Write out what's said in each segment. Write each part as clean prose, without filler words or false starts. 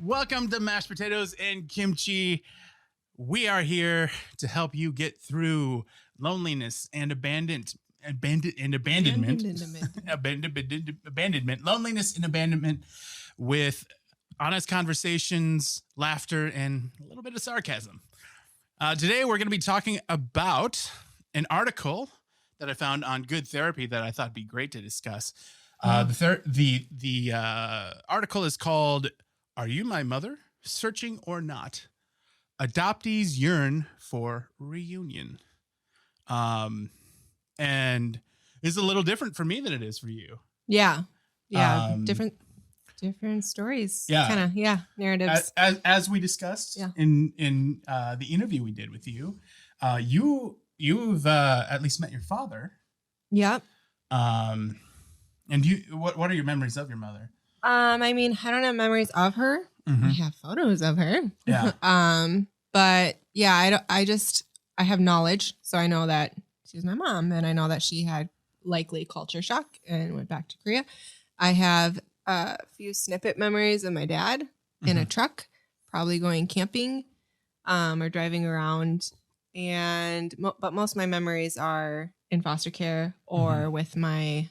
Welcome to Mashed Potatoes and Kimchi. We are here to help you get through loneliness and abandonment, loneliness and abandonment with honest conversations, laughter, and a little bit of sarcasm. Today, we're going to be talking about an article that I found on Good Therapy that I thought would be great to discuss. The article is called "Are You My Mother? Searching or Not? Adoptees Yearn for Reunion." And it's a little different for me than it is for you. Yeah. Different stories. Yeah. Kind of, narratives. As we discussed in the interview we did with you, you've at least met your father. Yep. And what are your memories of your mother? I don't have memories of her. Mm-hmm. I have photos of her. Yeah. But yeah, I have knowledge. So I know that she's my mom, and I know that she had likely culture shock and went back to Korea. I have a few snippet memories of my dad in a truck, probably going camping, or driving around. But most of my memories are in foster care or with my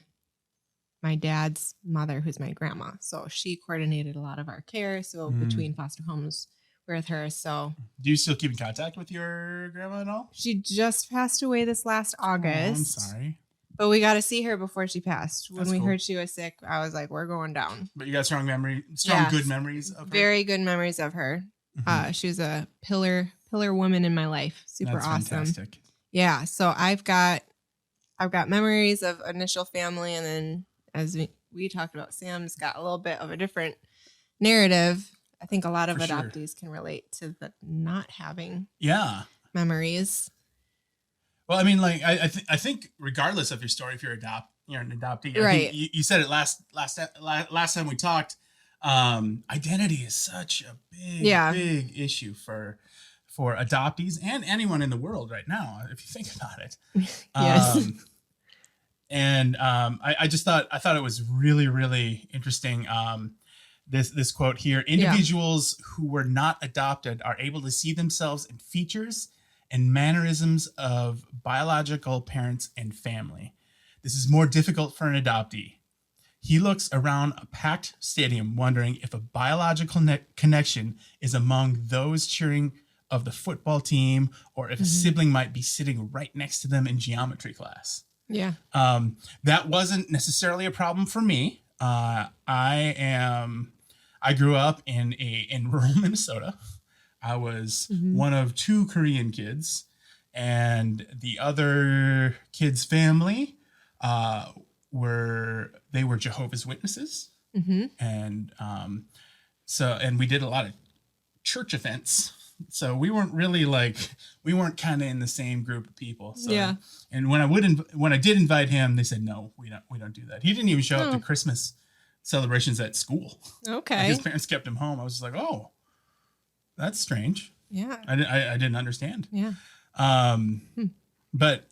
dad's mother, who's my grandma. So she coordinated a lot of our care. So between foster homes, we're with her. So do you still keep in contact with your grandma at all? She just passed away this last August. Oh, I'm sorry. But we got to see her before she passed. When That's we cool. heard she was sick, I was like, we're going down. But you got good memories of her? Very good memories of her. She was a pillar woman in my life. Super That's awesome. Fantastic. Yeah. So I've got memories of initial family, and then as we talked about, Sam's got a little bit of a different narrative. I think a lot of adoptees can relate to the not having memories. Well, I mean, like I think regardless of your story, if you're an adoptee, right? I think you said it last time we talked. Identity is such a big issue for adoptees and anyone in the world right now, if you think about it. Yes. I thought it was really, really interesting. This quote here: individuals who were not adopted are able to see themselves in features and mannerisms of biological parents and family. This is more difficult for an adoptee. He looks around a packed stadium wondering if a biological connection is among those cheering of the football team, or if a sibling might be sitting right next to them in geometry class. Yeah. That wasn't necessarily a problem for me. I grew up in rural Minnesota. I was one of two Korean kids, and the other kid's family were Jehovah's Witnesses. And and we did a lot of church events. So we weren't kind of in the same group of people. So, yeah. And when I did invite him, they said, no, we don't do that. He didn't even show up to Christmas celebrations at school. Okay. Like his parents kept him home. I was just like, oh, that's strange. Yeah. I didn't understand. Yeah. But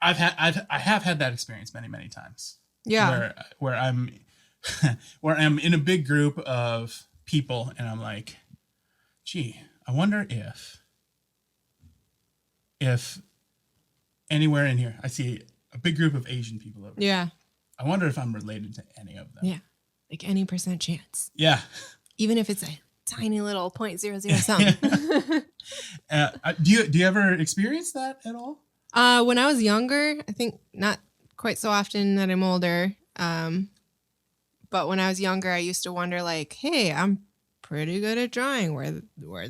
I have had that experience many, many times. Yeah. Where I'm in a big group of people, and I'm like, gee, I wonder if anywhere in here I see a big group of Asian people over. Yeah. I wonder if I'm related to any of them. Yeah. Like any percent chance. Yeah. Even if it's a tiny little 0.00 something. Do you ever experience that at all? When I was younger, I think not quite so often that I'm older. But when I was younger, I used to wonder, like, hey, I'm pretty good at drawing. Where'd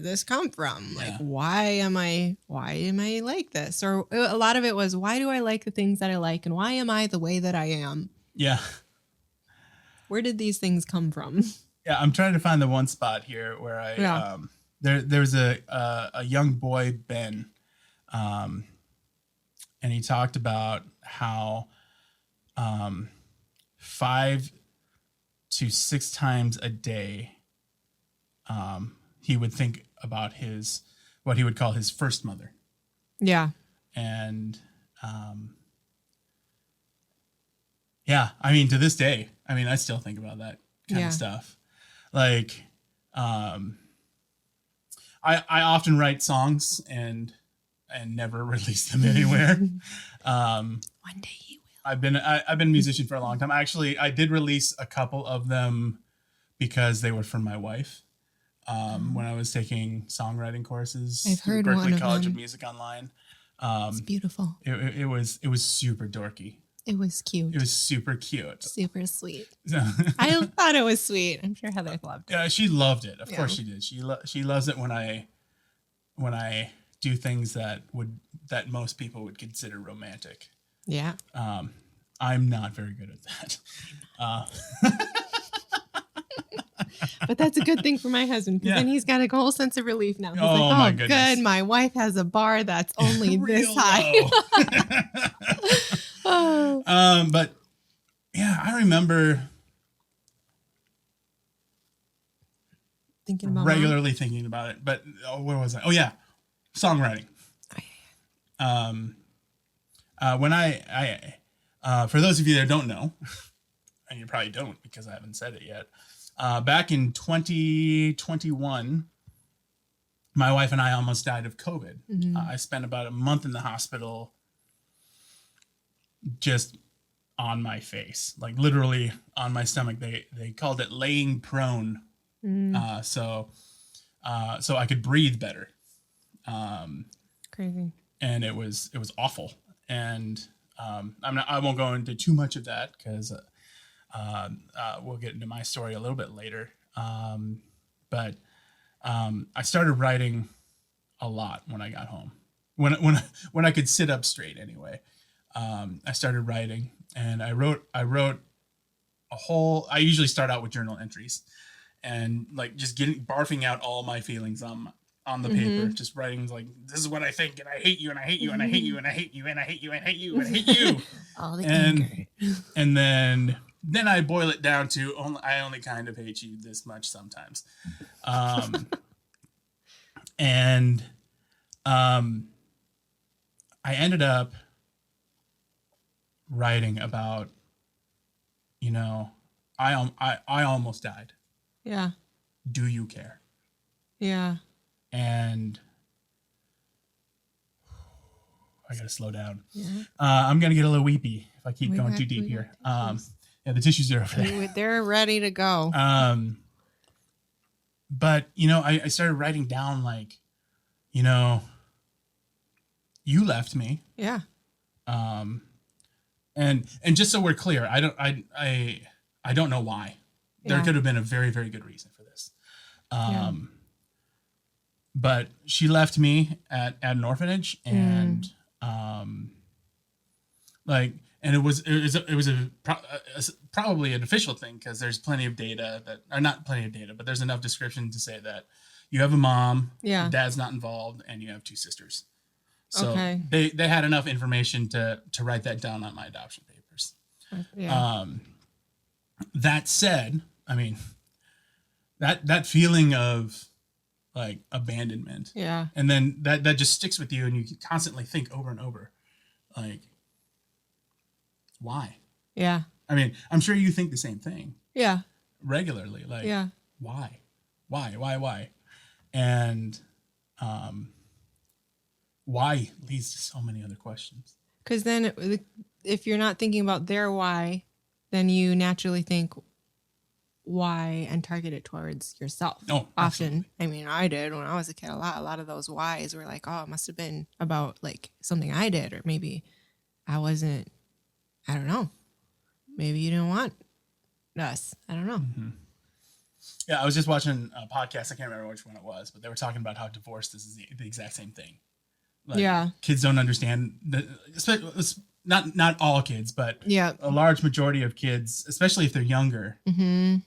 this come from? Yeah. Like, why am I like this? Or a lot of it was, why do I like the things that I like? And why am I the way that I am? Yeah. Where did these things come from? Yeah, I'm trying to find the one spot here where there's a young boy, Ben, and he talked about how 5 to 6 times a day he would think about what he would call his first mother. Yeah. And yeah, I mean, to this day, I still think about that kind of stuff. Like, I often write songs and never release them anywhere. One day you will. I've been a musician for a long time. I did release a couple of them because they were from my wife. When I was taking songwriting courses I've heard through Berklee one of College them. of Music online. It's beautiful. It was super dorky. It was cute. It was super cute. Super sweet. I thought it was sweet. I'm sure Heather loved it. Yeah, she loved it. Of course she did. She loves it when I do things that most people would consider romantic. Yeah. I'm not very good at that. But that's a good thing for my husband, because then he's got a whole sense of relief now. He's like, my goodness. Good. My wife has a bar that's only this high. But yeah, I remember regularly thinking about it. But where was I? Oh yeah, songwriting. When I for those of you that don't know, and you probably don't because I haven't said it yet, back in 2021, my wife and I almost died of COVID. Mm-hmm. I spent about a month in the hospital, just on my face, like literally on my stomach. They called it laying prone, so I could breathe better. Crazy. And it was awful. And I won't go into too much of that because we'll get into my story a little bit later. But I started writing a lot when I got home. When I could sit up straight anyway. I started writing, and I wrote a whole. I usually start out with journal entries, and like just barfing out all my feelings on the paper, just writing like, this is what I think, and I hate you, and I hate you, and I hate you, and I hate you, and I hate you, and I hate you, and I hate you. All the anger. And then I boil it down to I only kind of hate you this much sometimes. And I ended up writing about, I almost died. Yeah. Do you care? Yeah. And I gotta slow down. Yeah. I'm gonna get a little weepy if I keep going too deep here. Yeah, the tissues are over there. They're ready to go. But I started writing down like, you left me. Yeah. And just so we're clear, I don't know why. There could have been a very, very good reason for this. But she left me at an orphanage, and and it was probably an official thing, because there's plenty of data not plenty of data, but there's enough description to say that you have a mom, dad's not involved, and you have two sisters. So they had enough information to write that down on my adoption papers. Yeah. That said, I mean, that feeling of like abandonment. Yeah. And then that just sticks with you, and you constantly think over and over, like, why? Yeah. I mean, I'm sure you think the same thing. Yeah. Regularly. Like, why? And why leads to so many other questions. Because then if you're not thinking about their why, then you naturally think why and target it towards yourself. Oh, often. I mean, I did when I was a kid. A lot of those whys were like, oh, it must have been about like something I did, or maybe I don't know. Maybe you didn't want us. I don't know. Mm-hmm. Yeah, I was just watching a podcast. I can't remember which one it was, but they were talking about how divorce is the exact same thing. Like, kids don't understand not all kids, but a large majority of kids, especially if they're younger, even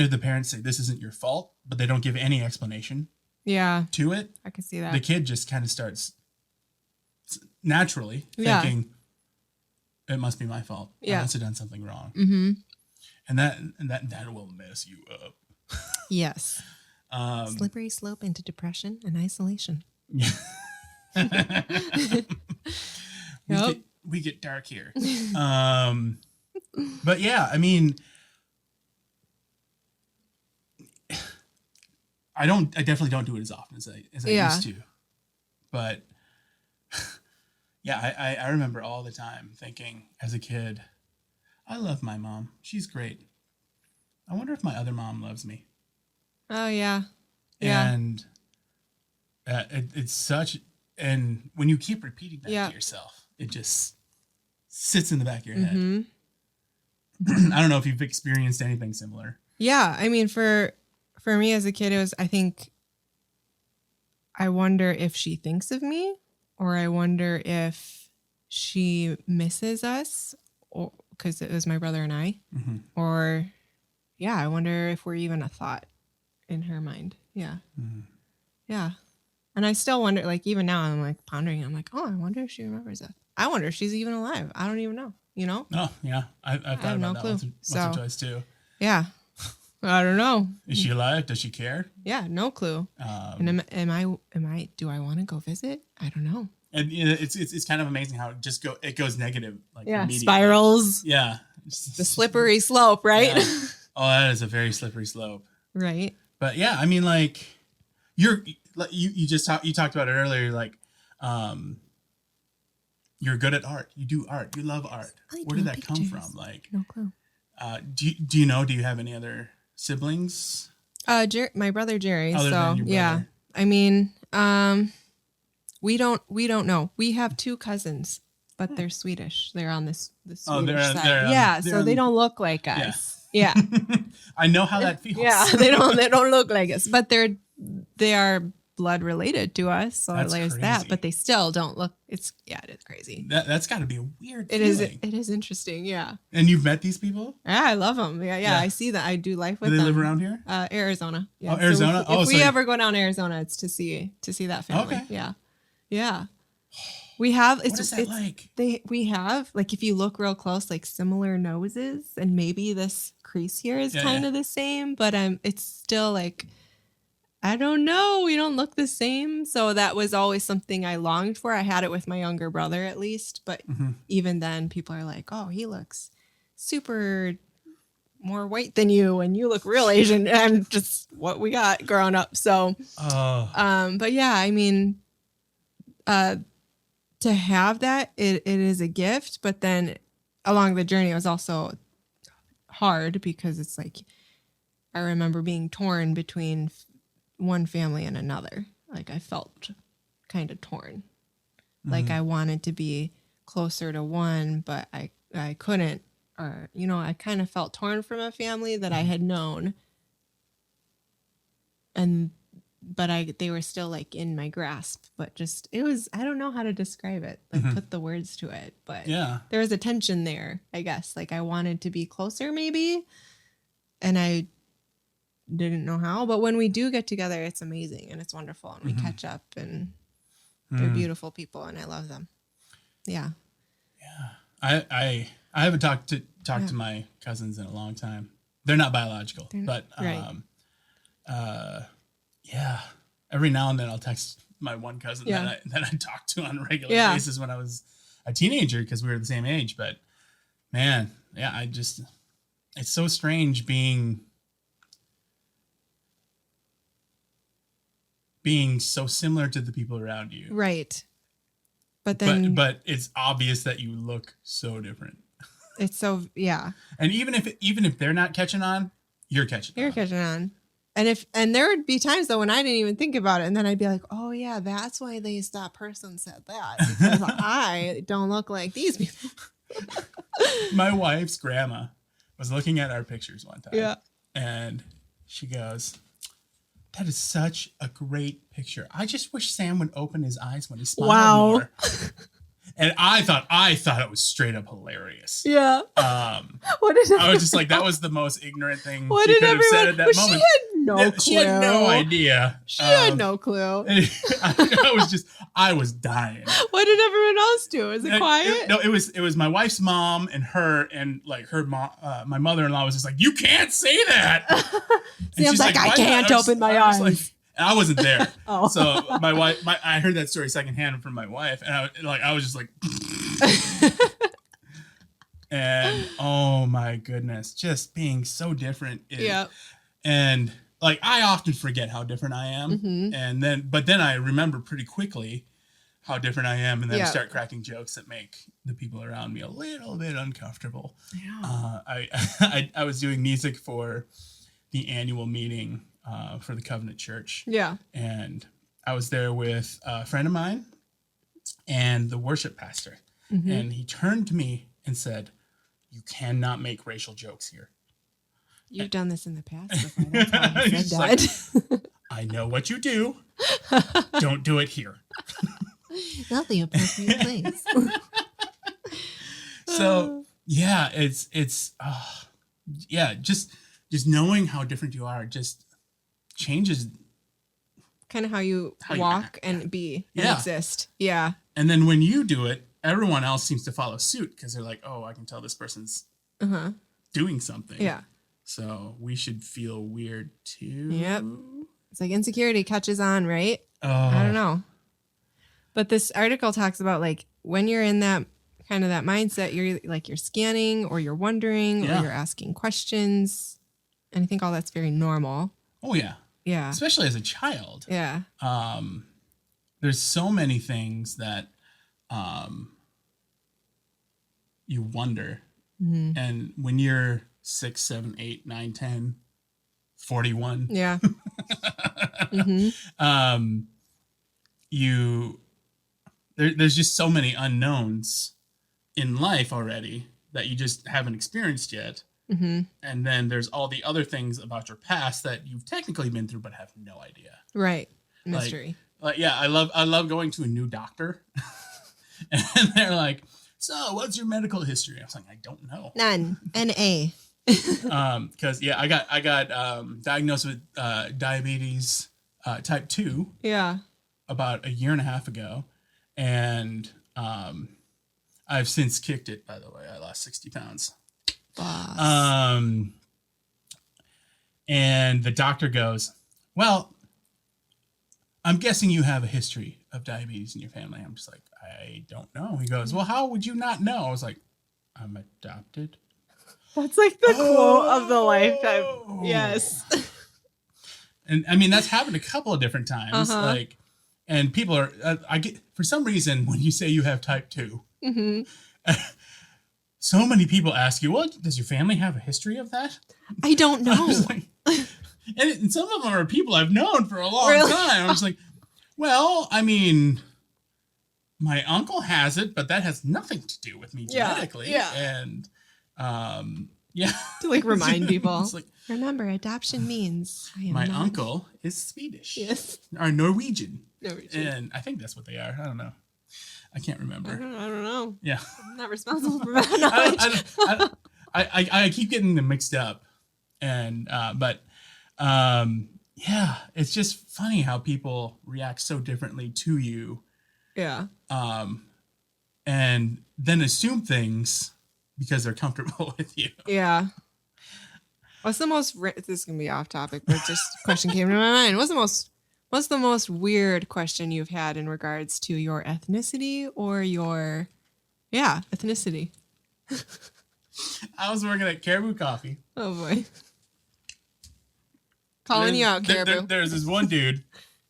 if the parents say this isn't your fault, but they don't give any explanation to it. I can see that. The kid just kind of starts naturally thinking, it must be my fault. I must have done something wrong. Mm-hmm. And that will mess you up. Yes. Slippery slope into depression and isolation. We get dark here. But yeah, I mean, I definitely don't do it as often as I used to. But yeah, I remember all the time thinking as a kid, I love my mom. She's great. I wonder if my other mom loves me. Oh yeah. Yeah. And it's such, and when you keep repeating that to yourself, it just sits in the back of your head. I don't know if you've experienced anything similar. Yeah. I mean, for me as a kid, it was, I think, I wonder if she thinks of me, or I wonder if she misses us, or because it was my brother and I, or yeah, I wonder if we're even a thought in her mind. Yeah. Yeah. And I still wonder, like, even now I'm like pondering, I'm like, oh, I wonder if she remembers us. I wonder if she's even alive. I don't even know, you know? Oh, yeah. I've thought about that once or twice too. Yeah. I don't know. Is she alive? Does she care? Yeah, no clue. And do I want to go visit? I don't know. And it's kind of amazing how it goes negative, like immediately. Spirals. Yeah. The slippery slope, right? Yeah. Oh, that is a very slippery slope. Right. But yeah, I mean, like you talked about it earlier, like you're good at art. You do art. You love art. Where did that come from? Like, no clue. Do you know? Do you have any other siblings? My brother Jerry. Other than your brother. Yeah. I mean, we don't know. We have 2 cousins, but they're Swedish. They're on the Swedish side. So they don't look like us. Yeah. I know how that feels. Yeah, they don't look like us, but they are blood related to us. So there's that, but they still don't look. It is crazy. That's got to be a weird feeling. It is interesting. Yeah. And you've met these people? Yeah, I love them. Yeah. I see that. I do life with them. Do they live around here? Arizona. Yeah. Oh, Arizona. If we ever go down to Arizona, it's to see that family. Okay. Yeah. Yeah. We have. What is that like? We have, like, if you look real close, like similar noses, and maybe this crease here is kind of the same, but it's still like, I don't know. We don't look the same. So that was always something I longed for. I had it with my younger brother at least, but even then people are like, oh, he looks super more white than you and you look real Asian, and just what we got growing up. So, but yeah, I mean, to have that, it is a gift, but then along the journey, it was also hard because it's like, I remember being torn between one family and another. Like, I felt kind of torn. Like, I wanted to be closer to one, but I couldn't, or, I kind of felt torn from a family that I had known. But they were still like in my grasp, but just, it was, I don't know how to describe it, like put the words to it, but there was a tension there, I guess. Like, I wanted to be closer maybe, and I didn't know how, but when we do get together, it's amazing and it's wonderful, and we catch up, and they're beautiful people, and I love them. Yeah. Yeah. I haven't talked to my cousins in a long time. They're not biological, but yeah. Every now and then I'll text my one cousin that I talked to on a regular basis when I was a teenager, because we were the same age. But man, yeah, it's so strange being so similar to the people around you. Right. But then but it's obvious that you look so different. It's so, yeah. And even if they're not catching on, you're catching on. And there would be times though when I didn't even think about it, and then I'd be like, oh yeah, that's why that person said that, because I don't look like these people. My wife's grandma was looking at our pictures one time. Yeah. And she goes, that is such a great picture. I just wish Sam would open his eyes when he smiled more. And I thought it was straight up hilarious. Yeah. I was just like, that was the most ignorant thing she could have said at that moment. She had no clue. She had no idea. She had no clue. I was dying. What did everyone else do? Was it quiet? No, it was my wife's mom and her, and like her mom, my mother-in-law was just like, you can't say that. Sam's like, I can't open my eyes. And I wasn't there. So my wife, I heard that story secondhand from my wife, and I was just like, and oh my goodness, just being so different. Yeah. And like I often forget how different I am, Mm-hmm. but then I remember pretty quickly how different I am, and then Yeah. start cracking jokes that make the people around me a little bit uncomfortable. Yeah. I was doing music for the annual meeting for the Covenant Church, Yeah. and I was there with a friend of mine and the worship pastor, and he turned to me and said, "You cannot make racial jokes here." You've done this in the past before. That's why he He's said that. I know what you do. Don't do it here. Not the appropriate place. So yeah, it's yeah, just knowing how different you are just changes. Kind of how you How you walk act. and be and Yeah. exist. Yeah. And then when you do it, everyone else seems to follow suit because they're like, oh, I can tell this person's Uh-huh. doing something. Yeah. So we should feel weird too. Yep. It's like insecurity catches on, right? Oh, I don't know. But this article talks about like when you're in that kind of that mindset, you're scanning or you're wondering Yeah. or you're asking questions. And I think all that's very normal. Oh yeah. Yeah. Especially as a child. Yeah. There's so many things that you wonder. Mm-hmm. And when you're 6, 7, 8, 9, 10, 41, Yeah. Mm-hmm. There's just so many unknowns in life already that you just haven't experienced yet. Mm-hmm. And then there's all the other things about your past that you've technically been through but have no idea. Right. Mystery. Like yeah, I love going to a new doctor, and they're like, "So, what's your medical history?" I was like, "I don't know." None. N-A. Because yeah, I got diagnosed with diabetes type 2 Yeah. about a year and a half ago, and I've since kicked it. By the way, I lost 60 pounds. Boss. And the doctor goes, "Well, I'm guessing you have a history of diabetes in your family." I'm just like, "I don't know." He goes, "Well, how would you not know?" I was like, "I'm adopted." That's like the quote of the lifetime. Yes. And I mean, that's happened a couple of different times. Uh-huh. Like, and people are, I get, for some reason, when you say you have type 2, Mm-hmm. so many people ask you, well, does your family have a history of that? I don't I know. was like, and some of them are people I've known for a long Really? time. I was like, well, I mean, my uncle has it, but that has nothing to do with me Yeah, genetically. yeah. And, yeah. To like remind people. It's like, Remember, adoption means I am my not. uncle is Swedish. Yes. Or Norwegian. Norwegian. And I think that's what they are. I don't know. I can't remember. I don't know. Yeah. I'm not responsible for that knowledge. I keep getting them mixed up. And, yeah, it's just funny how people react so differently to you. Yeah. And then assume things because they're comfortable with you. Yeah. What's the most, this is going to be off topic, but just a question came to my mind. What's the most weird question you've had in regards to your ethnicity or your, ethnicity? I was working at Caribou Coffee. Oh boy. Calling you out, Caribou. There's this one dude.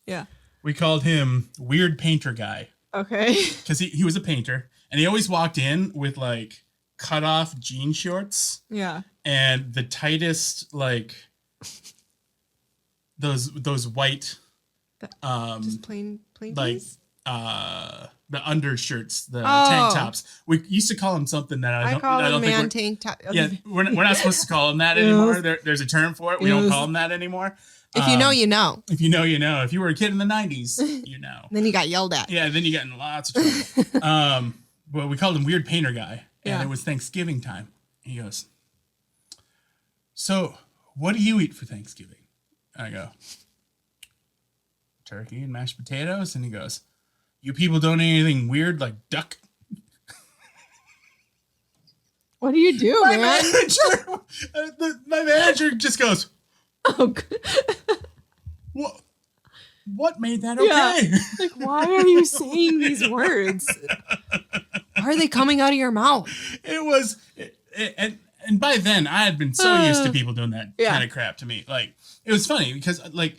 Yeah. We called him Weird Painter Guy. Okay. Because he was a painter. And he always walked in with like cut off jean shorts. Yeah. And the tightest, like those white Just plain like tees? the undershirts, the Oh. tank tops. We used to call them something that I call don't them think man we're, tank top. yeah, we're not supposed to call them that anymore. There's a term for it. We don't Yes. call them that anymore. If you know, you know. If you know, you know. If you were a kid in the 90s, you know. Then you got yelled at. Yeah, then you got in lots of trouble. Well, we called him Weird Painter Guy. And Yeah. it was Thanksgiving time. He goes, "So, what do you eat for Thanksgiving?" And I go, "Turkey and mashed potatoes." And he goes, "You people don't eat anything weird like duck?" What do you do, My man? my manager just goes, Oh, good. What made that Yeah. okay?" Like, why are you saying these words? Why are they coming out of your mouth? It was, and by then I had been so used to people doing that Yeah. kind of crap to me. Like, it was funny because like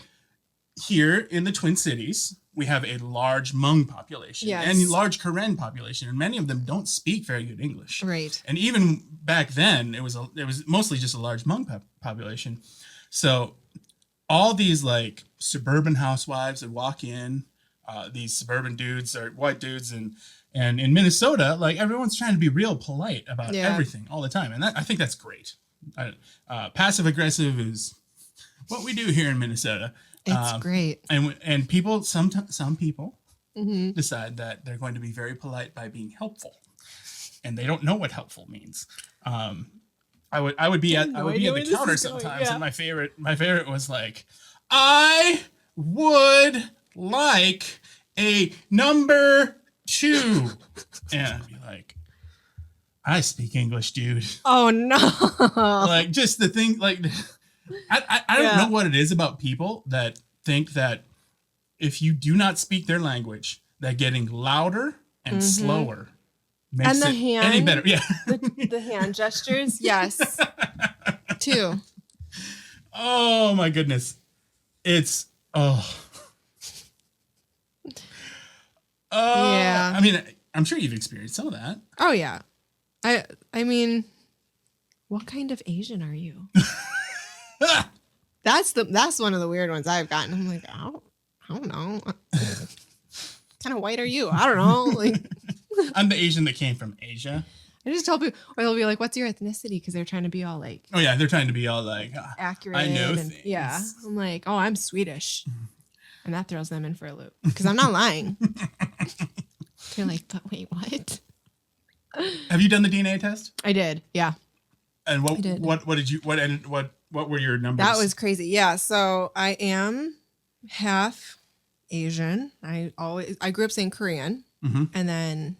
here in the Twin Cities, we have a large Hmong population and large Karen population, and many of them don't speak very good English. Right. And even back then, it was mostly just a large Hmong population. So all these like suburban housewives would walk in, these suburban dudes or white dudes, and in Minnesota, like everyone's trying to be real polite about everything all the time, and I think that's great. Passive aggressive is what we do here in Minnesota. It's great. And people, some people decide that they're going to be very polite by being helpful, and they don't know what helpful means. I would be at the counter sometimes, and my favorite was like, I would like a number 2, and I'd be like, I speak English, dude. Oh no! Like just the thing, like. I don't know what it is about people that think that if you do not speak their language, that getting louder and slower makes it any better. Yeah. The hand gestures. Yes. 2. Oh my goodness. It's yeah. I mean, I'm sure you've experienced some of that. Oh yeah. I mean, what kind of Asian are you? That's one of the weird ones I've gotten. I'm like, I don't know. What kind of white are you? I don't know. Like, I'm the Asian that came from Asia. I just tell people, or they'll be like, "What's your ethnicity?" Because they're trying to be all like, oh yeah, they're trying to be all like accurate. I know things. Yeah, I'm like, oh, I'm Swedish, and that throws them in for a loop because I'm not lying. They're like, but wait, what? Have you done the DNA test? I did. Yeah. And what were your numbers? That was crazy. Yeah. So I am half Asian. I grew up saying Korean, and then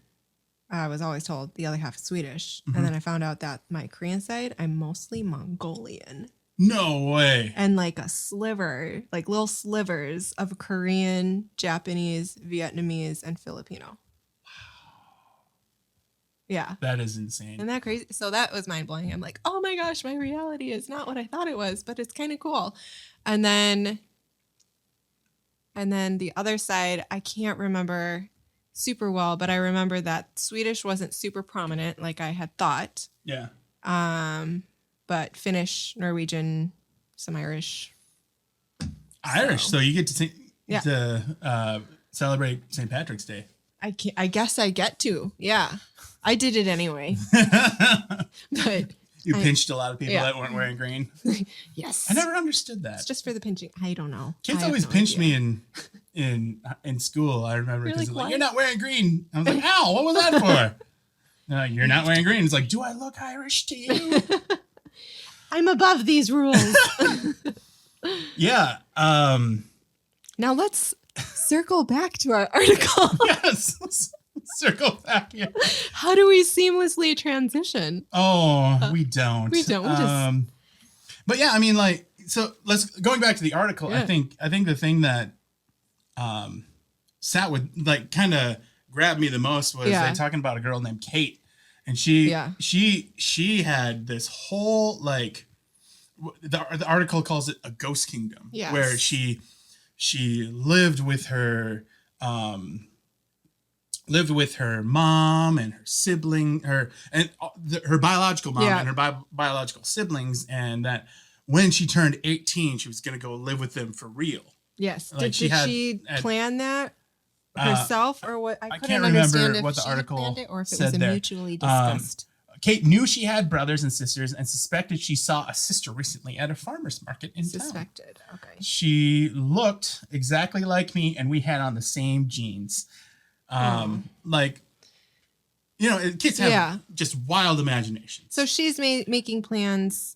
I was always told the other half is Swedish. And then I found out that my Korean side, I'm mostly Mongolian. No way. And like a sliver, like little slivers of Korean, Japanese, Vietnamese, and Filipino. Yeah. That is insane. Isn't that crazy? So that was mind blowing. I'm like, oh my gosh, my reality is not what I thought it was, but it's kind of cool. And then the other side, I can't remember super well, but I remember that Swedish wasn't super prominent like I had thought. Yeah. But Finnish, Norwegian, some Irish. So you get to celebrate St. Patrick's Day. I guess I get to. Yeah. I did it anyway. But you pinched a lot of people that weren't wearing green. Yes. I never understood that. It's just for the pinching. I don't know. Kids always pinched me in school. I remember because like, you're not wearing green. I was like, ow, what was that for? You're not wearing green. It's like, do I look Irish to you? I'm above these rules. Yeah. Now let's circle back to our article. Yes. Circle back. Yeah. How do we seamlessly transition? Oh, we don't. We don't. But yeah, I mean, like, so going back to the article. Yeah. I think the thing that sat with like kind of grabbed me the most was they talking about a girl named Kate, and she had this whole like the article calls it a ghost kingdom, where she lived with her mom and her sibling, her biological mom and her biological siblings, and that when she turned 18, she was going to go live with them for real. Yes. Like did she plan that herself, or what? I can't remember what the article it, or if it was mutually discussed. Kate knew she had brothers and sisters and suspected she saw a sister recently at a farmer's market in town. Okay. She looked exactly like me, and we had on the same jeans. Like, you know, kids have just wild imaginations. So she's making plans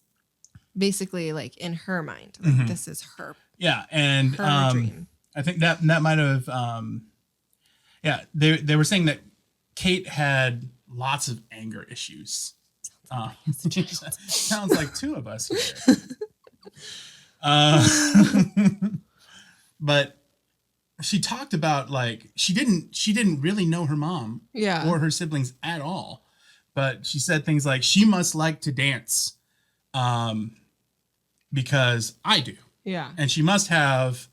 basically like in her mind. Like, this is her. Yeah. And her dream. I think that might have, they were saying that Kate had lots of anger issues. Sounds like two of us here. But she talked about like she didn't really know her mom or her siblings at all, but she said things like she must like to dance because I do. Yeah. And she must have,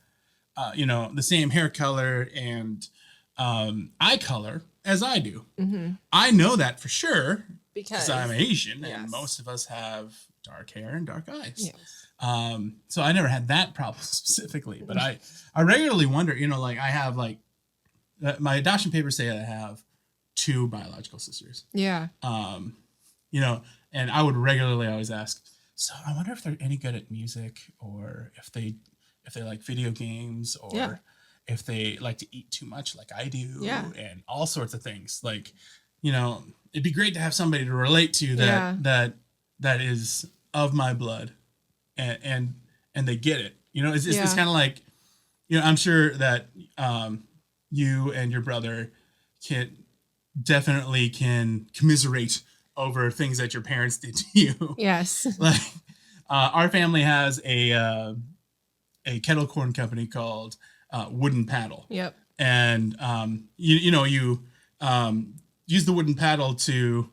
the same hair color and eye color as I do. Mm-hmm. I know that for sure Because I'm Asian, yes. and most of us have dark hair and dark eyes. Yes. So I never had that problem specifically, but I regularly wonder, like I have my adoption papers say I have 2 biological sisters. Yeah. And I would regularly always ask, so I wonder if they're any good at music, or if they like video games, or if they like to eat too much like I do, and all sorts of things. Like, it'd be great to have somebody to relate to that is of my blood, and they get it. It's kind of like, I'm sure that you and your brother can commiserate over things that your parents did to you. Yes. Like, our family has a kettle corn company called Wooden Paddle. Yep. And you use the wooden paddle to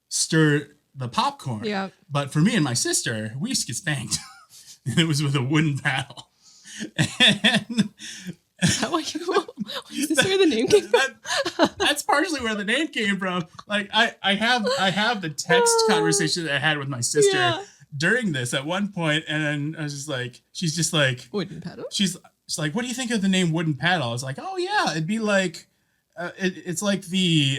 stir the popcorn. Yep. But for me and my sister, we used to get spanked. And it was with a wooden paddle. And is that why is this where the name came from? That's partially where the name came from. Like I have the text conversation that I had with my sister during this at one point, and then I was just like, she's just like, wooden paddle. She's like, what do you think of the name Wooden Paddle? I was like, oh yeah, it'd be like, it's like the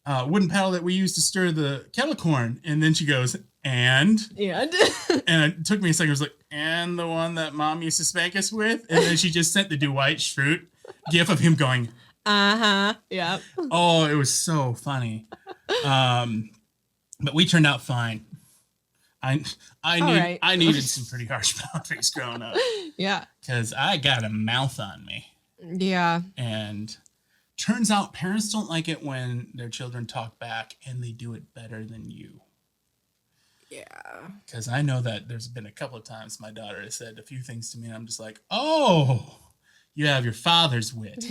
wooden paddle that we use to stir the kettle corn. And then she goes, and it took me a second. I was like, and the one that Mom used to spank us with. And then she just sent the Dwight Schrute gif of him going, yeah. Oh, it was so funny. But we turned out fine. I needed some pretty harsh boundaries growing up. Yeah. Because I got a mouth on me. Yeah. And turns out parents don't like it when their children talk back, and they do it better than you. Yeah. Because I know that there's been a couple of times my daughter has said a few things to me, and I'm just like, oh, you have your father's wit.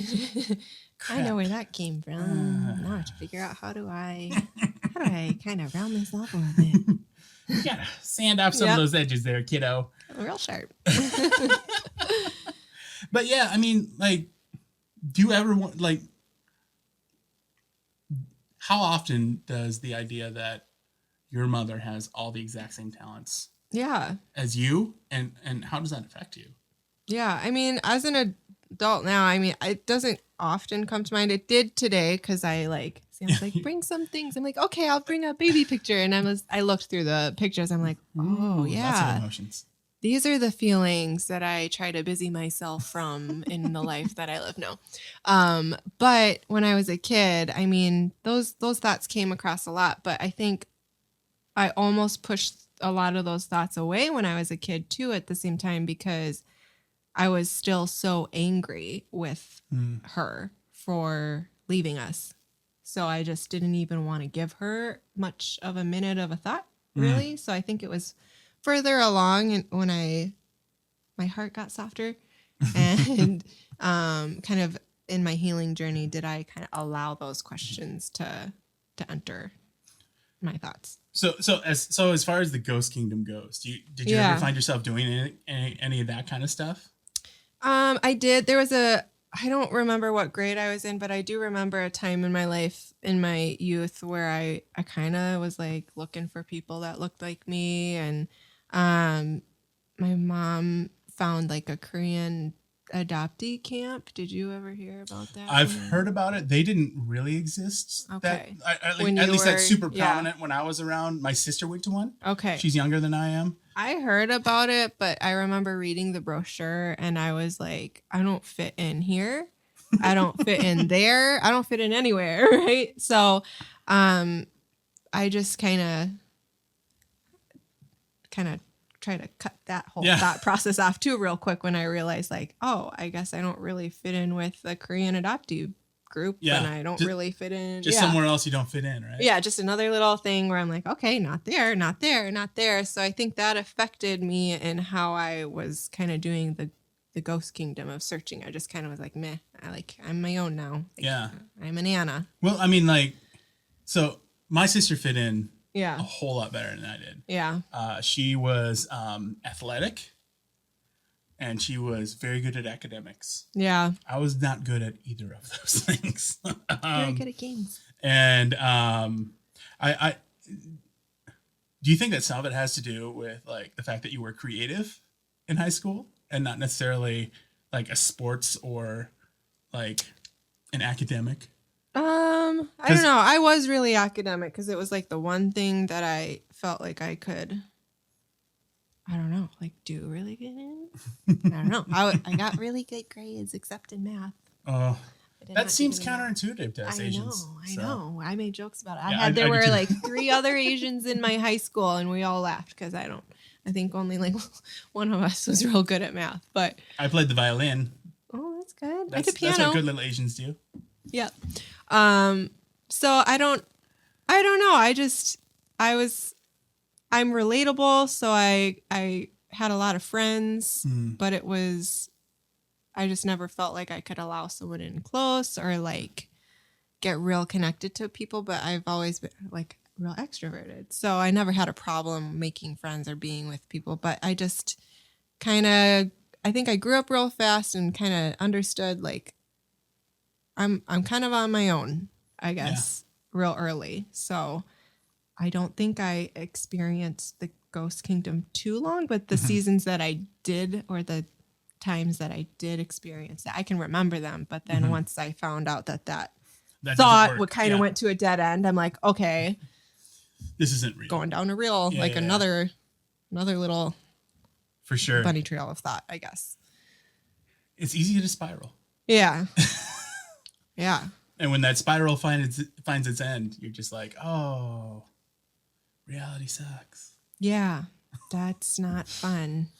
I know where that came from. Now I have to figure out how do I kind of round this off a little bit. You gotta sand off some of those edges there, kiddo. Real sharp. But yeah, I mean, like, do you ever want, like, how often does the idea that your mother has all the exact same talents as you, and how does that affect you? Yeah, I mean, as an adult now, I mean, it doesn't often come to mind. It did today because I was like, bring some things. I'm like, okay, I'll bring a baby picture. And I looked through the pictures. I'm like, oh, yeah. Lots of emotions. These are the feelings that I try to busy myself from in the life that I live now. But when I was a kid, I mean, those thoughts came across a lot. But I think I almost pushed a lot of those thoughts away when I was a kid, too, at the same time, because I was still so angry with her for leaving us. So I just didn't even want to give her much of a minute of a thought, really. So I think it was further along and when my heart got softer and kind of in my healing journey, did I kind of allow those questions to enter my thoughts. So as far as the ghost kingdom goes, did you ever find yourself doing any of that kind of stuff? I did. There was I don't remember what grade I was in, but I do remember a time in my life, in my youth, where I kind of was like looking for people that looked like me. And my mom found like a Korean adoptee camp. Did you ever hear about that? I've heard about it. They didn't really exist. Okay. At least that's super prominent when I was around. My sister went to one. Okay. She's younger than I am. I heard about it, but I remember reading the brochure and I was like, I don't fit in here. I don't fit in there. I don't fit in anywhere. Right. So I just kind of try to cut that whole thought process off too real quick when I realized like, oh, I guess I don't really fit in with the Korean adoptee group and I don't really fit in. Just somewhere else you don't fit in, right? Yeah, just another little thing where I'm like, okay, not there, not there, not there. So I think that affected me in how I was kind of doing the ghost kingdom of searching. I just kind of was like, meh, I'm my own now. Like, I'm an Anna. Well, I mean, like, so my sister fit in Yeah. a whole lot better than I did. Yeah. She was athletic, and she was very good at academics. Yeah. I was not good at either of those things. Very good at games. And I do you think that some of it has to do with like the fact that you were creative in high school and not necessarily like a sports or like an academic? I don't know. I was really academic because it was like the one thing that I felt like I could, I don't know, like do really good in. I don't know. I got really good grades except in math. Oh, that seems counterintuitive to us Asians. I know. I made jokes about it. Yeah, there were like 3 other Asians in my high school, and we all laughed because I think only like one of us was real good at math. But I played the violin. Oh, that's good. That's, I could piano. That's what good little Asians do. Yep. So I don't know. I'm relatable. So I had a lot of friends, but I just never felt like I could allow someone in close or like get real connected to people. But I've always been like real extroverted. So I never had a problem making friends or being with people, but I just I think I grew up real fast and kind of understood like I'm kind of on my own, I guess, real early. So I don't think I experienced the Ghost Kingdom too long, but the seasons that I did or the times that I did experience that, I can remember them. But then once I found out that thought what kind of went to a dead end, I'm like, okay, this isn't real. Going down a real, another little for sure bunny trail of thought, I guess. It's easy to spiral. Yeah. Yeah. And when that spiral finds its end, you're just like, oh, reality sucks. Yeah. That's not fun.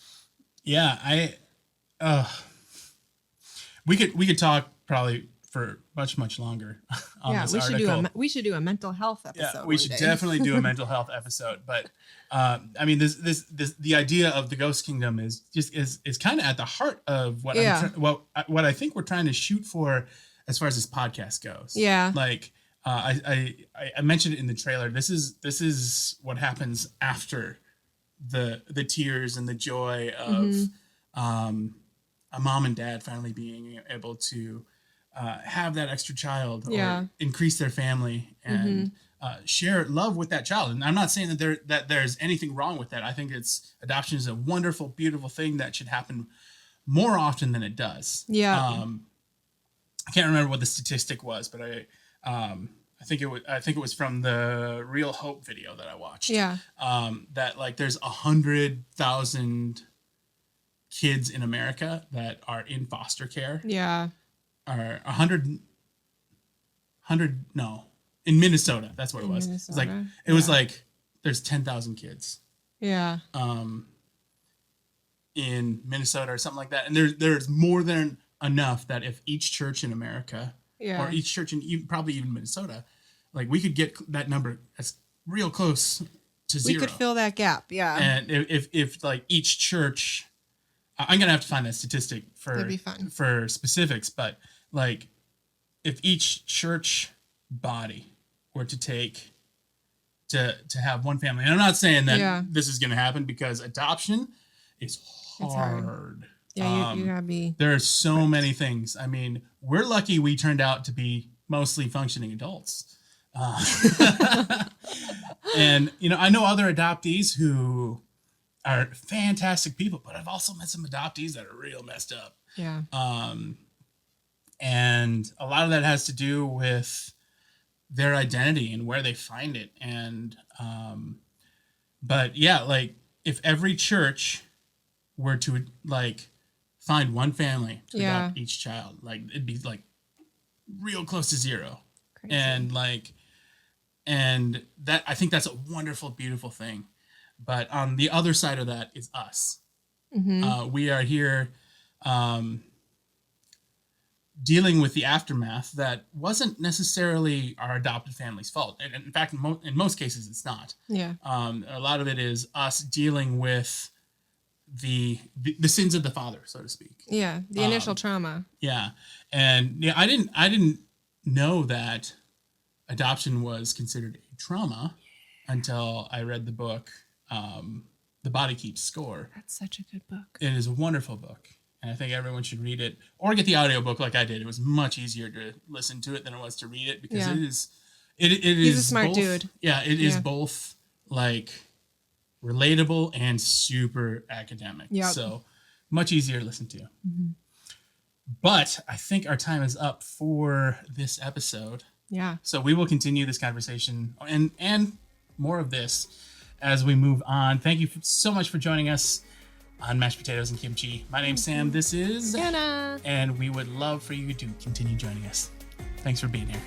Yeah. We could talk probably for much longer on this article. We should do a mental health episode. Yeah, we should definitely do a mental health episode. But I mean, this the idea of the Ghost Kingdom is kind of at the heart of what I think we're trying to shoot for as far as this podcast goes. Yeah, like I mentioned it in the trailer. This is what happens after the tears and the joy of a mom and dad finally being able to have that extra child or increase their family and share love with that child. And I'm not saying that there's anything wrong with that. I think adoption is a wonderful, beautiful thing that should happen more often than it does. Yeah. I can't remember what the statistic was, but I think it was from the Real Hope video that I watched. Yeah. That like there's 100,000 kids in America that are in foster care. Yeah. Or 100 no, in Minnesota. That's what it was. Minnesota? It was like there's 10,000 kids. Yeah. In Minnesota or something like that. And there's more than enough that if each church in America or each church in probably even Minnesota, like we could get that number as real close to zero. We could fill that gap. Yeah. And if like each church, I'm gonna have to find that statistic for specifics, but like if each church body were to take to have one family, and I'm not saying that this is gonna happen because adoption is hard. Yeah, you gotta be. There are so many things. I mean, we're lucky we turned out to be mostly functioning adults. And I know other adoptees who are fantastic people, but I've also met some adoptees that are real messed up. Yeah. And a lot of that has to do with their identity and where they find it. And, but yeah, like if every church were to like find one family to adopt each child, like it'd be like real close to zero. Crazy. And that, I think that's a wonderful, beautiful thing. But on the other side of that is us. Mm-hmm. We are here dealing with the aftermath that wasn't necessarily our adopted family's fault. And in fact, in most cases, it's not. Yeah. A lot of it is us dealing with the sins of the father, so to speak. Yeah, the initial trauma. Yeah. And I didn't know that adoption was considered a trauma until I read the book, The Body Keeps Score. That's such a good book. It is a wonderful book. And I think everyone should read it or get the audiobook like I did. It was much easier to listen to it than it was to read it because it is He's a smart both, dude. Yeah, it is both like relatable and super academic. Yep. So much easier to listen to. Mm-hmm. But I think our time is up for this episode. Yeah. So we will continue this conversation and more of this as we move on. Thank you so much for joining us on Mashed Potatoes and Kimchi. My name's Sam. This is Anna. And we would love for you to continue joining us. Thanks for being here.